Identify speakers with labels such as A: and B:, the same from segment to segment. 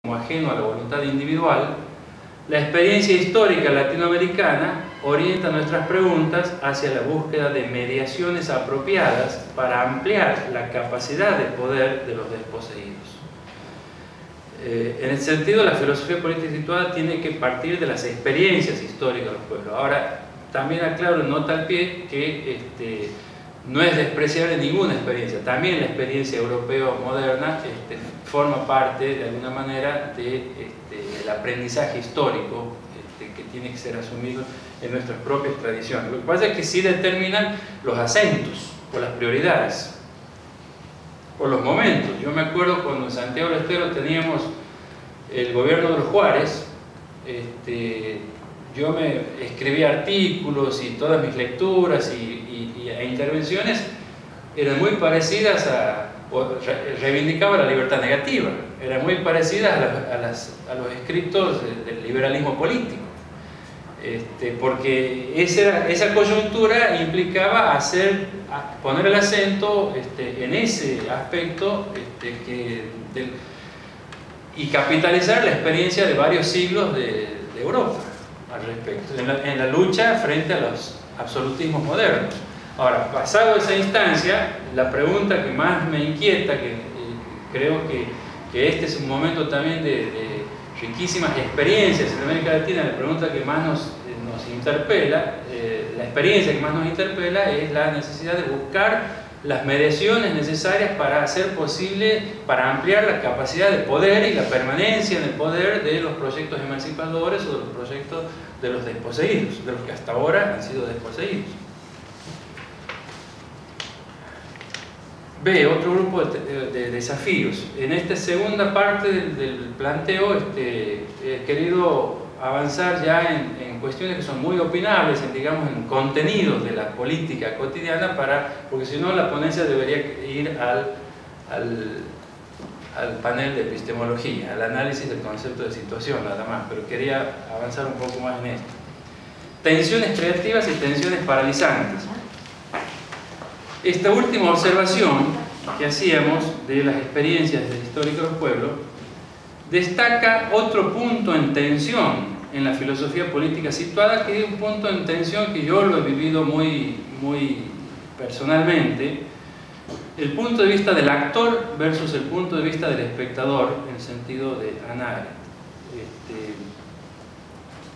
A: como ajeno a la voluntad individual, la experiencia histórica latinoamericana orienta nuestras preguntas hacia la búsqueda de mediaciones apropiadas para ampliar la capacidad de poder de los desposeídos. En ese sentido, la filosofía política situada tiene que partir de las experiencias históricas de los pueblos. Ahora, también aclaro en nota al pie que no es despreciable ninguna experiencia. También la experiencia europea moderna forma parte, de alguna manera, del aprendizaje histórico que tiene que ser asumido en nuestras propias tradiciones. Lo que pasa es que sí determinan los acentos o las prioridades o los momentos. Yo me acuerdo cuando en Santiago del Estero teníamos el gobierno de los Juárez, yo me escribía artículos y todas mis lecturas e intervenciones eran muy parecidas reivindicaba la libertad negativa, eran muy parecidas a los escritos del liberalismo político, porque esa coyuntura implicaba poner el acento en ese aspecto y capitalizar la experiencia de varios siglos de Europa al respecto, en la lucha frente a los absolutismos modernos. Ahora, pasado esa instancia, la pregunta que más me inquieta, que creo que este es un momento también de riquísimas experiencias en América Latina, la pregunta que más nos interpela, la experiencia que más nos interpela es la necesidad de buscar las mediaciones necesarias para hacer posible, para ampliar la capacidad de poder y la permanencia en el poder de los proyectos emancipadores o de los proyectos de los desposeídos, de los que hasta ahora han sido desposeídos. B, otro grupo de desafíos. En esta segunda parte del planteo he querido avanzar ya en cuestiones que son muy opinables, digamos, en contenidos de la política cotidiana, porque si no la ponencia debería ir al panel de epistemología, al análisis del concepto de situación, nada más, pero quería avanzar un poco más en esto. Tensiones creativas y tensiones paralizantes. Esta última observación que hacíamos de las experiencias históricas del pueblo destaca otro punto en tensión en la filosofía política situada, que es un punto en tensión que yo lo he vivido muy personalmente, el punto de vista del actor versus el punto de vista del espectador, en el sentido de Hannah Arendt.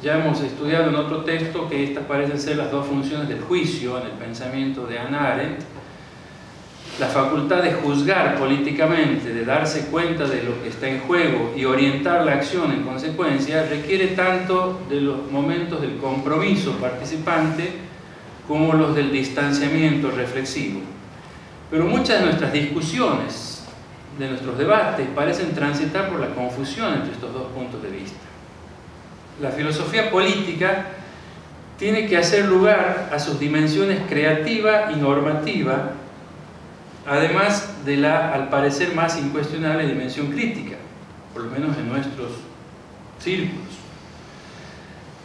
A: Ya hemos estudiado en otro texto que estas parecen ser las dos funciones del juicio en el pensamiento de Hannah Arendt. La facultad de juzgar políticamente, de darse cuenta de lo que está en juego y orientar la acción en consecuencia, requiere tanto de los momentos del compromiso participante como los del distanciamiento reflexivo. Pero muchas de nuestras discusiones, de nuestros debates, parecen transitar por la confusión entre estos dos puntos de vista. La filosofía política tiene que hacer lugar a sus dimensiones creativa y normativa, además de la, al parecer, más incuestionable dimensión crítica, por lo menos en nuestros círculos.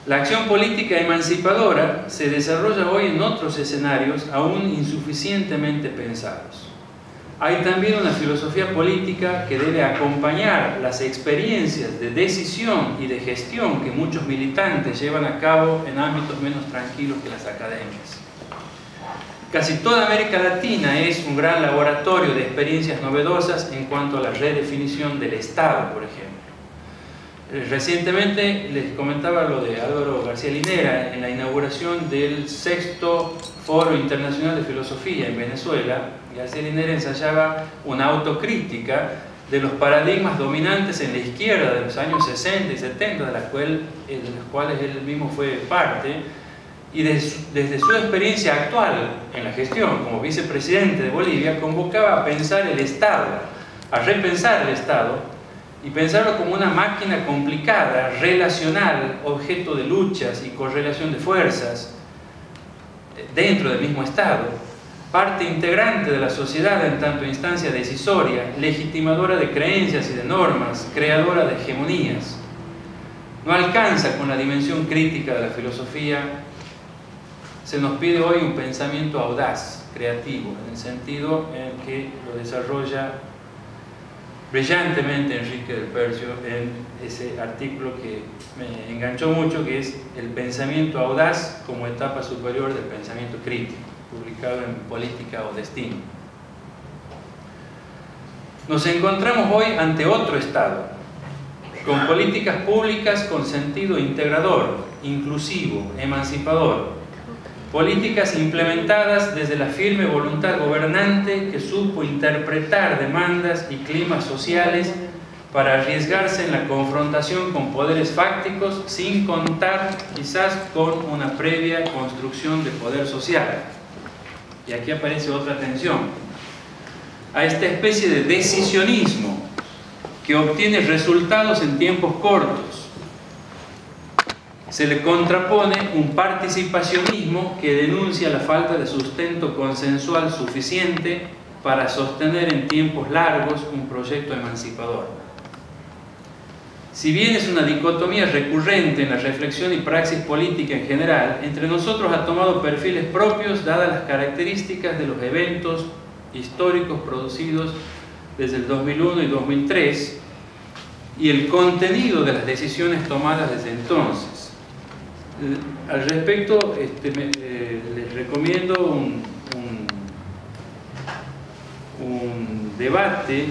A: La acción política emancipadora se desarrolla hoy en otros escenarios aún insuficientemente pensados. Hay también una filosofía política que debe acompañar las experiencias de decisión y de gestión que muchos militantes llevan a cabo en ámbitos menos tranquilos que las academias. Casi toda América Latina es un gran laboratorio de experiencias novedosas en cuanto a la redefinición del Estado, por ejemplo. Recientemente les comentaba lo de Álvaro García Linera en la inauguración del 6º Foro Internacional de Filosofía en Venezuela. García Linera ensayaba una autocrítica de los paradigmas dominantes en la izquierda de los años 60 y 70, de las cuales él mismo fue parte, y desde su experiencia actual en la gestión como vicepresidente de Bolivia, convocaba a pensar el Estado, a repensar el Estado y pensarlo como una máquina complicada, relacional, objeto de luchas y correlación de fuerzas dentro del mismo Estado, parte integrante de la sociedad en tanto instancia decisoria, legitimadora de creencias y de normas, creadora de hegemonías. No alcanza con la dimensión crítica de la filosofía. Se nos pide hoy un pensamiento audaz, creativo, en el sentido en que lo desarrolla brillantemente Enrique del Percio en ese artículo que me enganchó mucho, que es El pensamiento audaz como etapa superior del pensamiento crítico, publicado en Política o Destino. Nos encontramos hoy ante otro Estado, con políticas públicas con sentido integrador, inclusivo, emancipador, políticas implementadas desde la firme voluntad gobernante que supo interpretar demandas y climas sociales para arriesgarse en la confrontación con poderes fácticos sin contar quizás con una previa construcción de poder social. Y aquí aparece otra tensión. A esta especie de decisionismo que obtiene resultados en tiempos cortos se le contrapone un participacionismo que denuncia la falta de sustento consensual suficiente para sostener en tiempos largos un proyecto emancipador. Si bien es una dicotomía recurrente en la reflexión y praxis política en general, entre nosotros ha tomado perfiles propios dadas las características de los eventos históricos producidos desde el 2001 y 2003 y el contenido de las decisiones tomadas desde entonces. Al respecto, les recomiendo un debate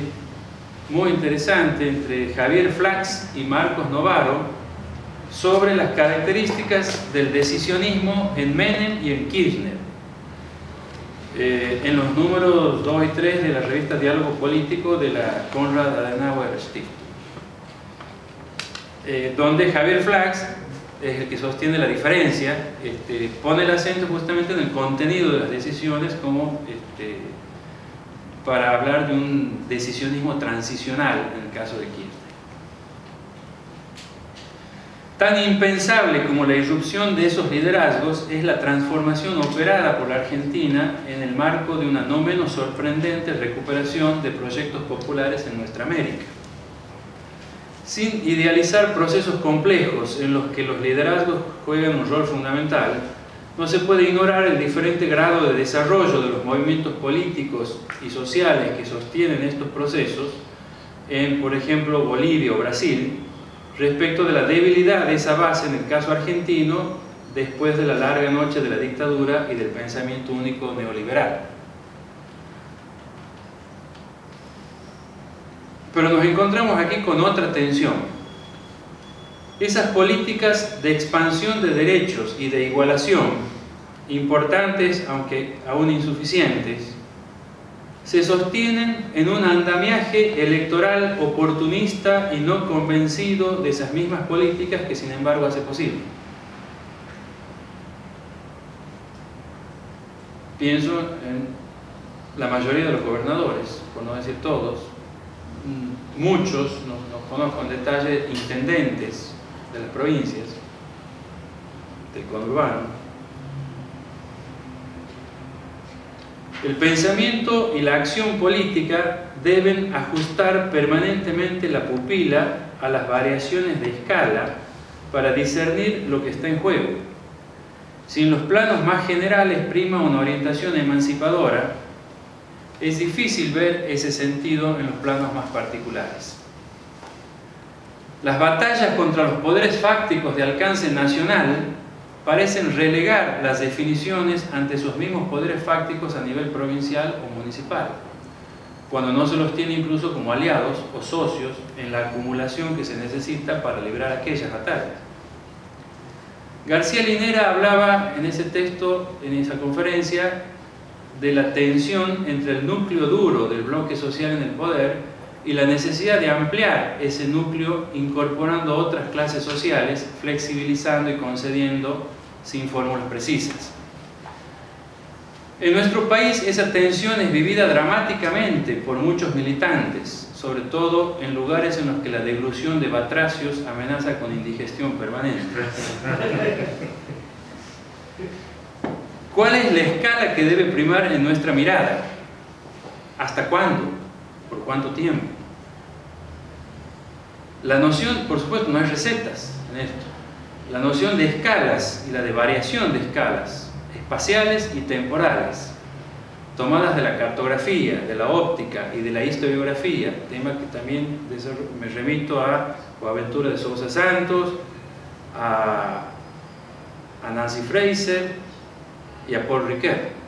A: muy interesante entre Javier Flax y Marcos Novaro sobre las características del decisionismo en Menem y en Kirchner, en los números 2 y 3 de la revista Diálogo Político de la Konrad Adenauer Stiftung, donde Javier Flax es el que sostiene la diferencia, pone el acento justamente en el contenido de las decisiones como para hablar de un decisionismo transicional en el caso de Kirchner. Tan impensable como la irrupción de esos liderazgos es la transformación operada por la Argentina en el marco de una no menos sorprendente recuperación de proyectos populares en nuestra América. Sin idealizar procesos complejos en los que los liderazgos juegan un rol fundamental, no se puede ignorar el diferente grado de desarrollo de los movimientos políticos y sociales que sostienen estos procesos en, por ejemplo, Bolivia o Brasil, respecto de la debilidad de esa base en el caso argentino después de la larga noche de la dictadura y del pensamiento único neoliberal. Pero nos encontramos aquí con otra tensión. Esas políticas de expansión de derechos y de igualación, importantes aunque aún insuficientes, se sostienen en un andamiaje electoral oportunista y no convencido de esas mismas políticas que sin embargo hace posible. Pienso en la mayoría de los gobernadores, por no decir todos, muchos, no conozco en detalle, intendentes de las provincias, del conurbano. El pensamiento y la acción política deben ajustar permanentemente la pupila a las variaciones de escala para discernir lo que está en juego. Si en los planos más generales prima una orientación emancipadora, es difícil ver ese sentido en los planos más particulares. Las batallas contra los poderes fácticos de alcance nacional parecen relegar las definiciones ante sus mismos poderes fácticos a nivel provincial o municipal, cuando no se los tiene incluso como aliados o socios en la acumulación que se necesita para librar aquellas batallas. García Linera hablaba en ese texto, en esa conferencia, de la tensión entre el núcleo duro del bloque social en el poder y la necesidad de ampliar ese núcleo incorporando otras clases sociales, flexibilizando y concediendo sin fórmulas precisas. En nuestro país esa tensión es vivida dramáticamente por muchos militantes, sobre todo en lugares en los que la deglución de batracios amenaza con indigestión permanente. ¿Cuál es la escala que debe primar en nuestra mirada? ¿Hasta cuándo? ¿Por cuánto tiempo? La noción, por supuesto, no hay recetas en esto. La noción de escalas y la de variación de escalas espaciales y temporales tomadas de la cartografía, de la óptica y de la historiografía, tema que también me remito a Boaventura de Sousa Santos, a Nancy Fraser y a Paul Ricoeur.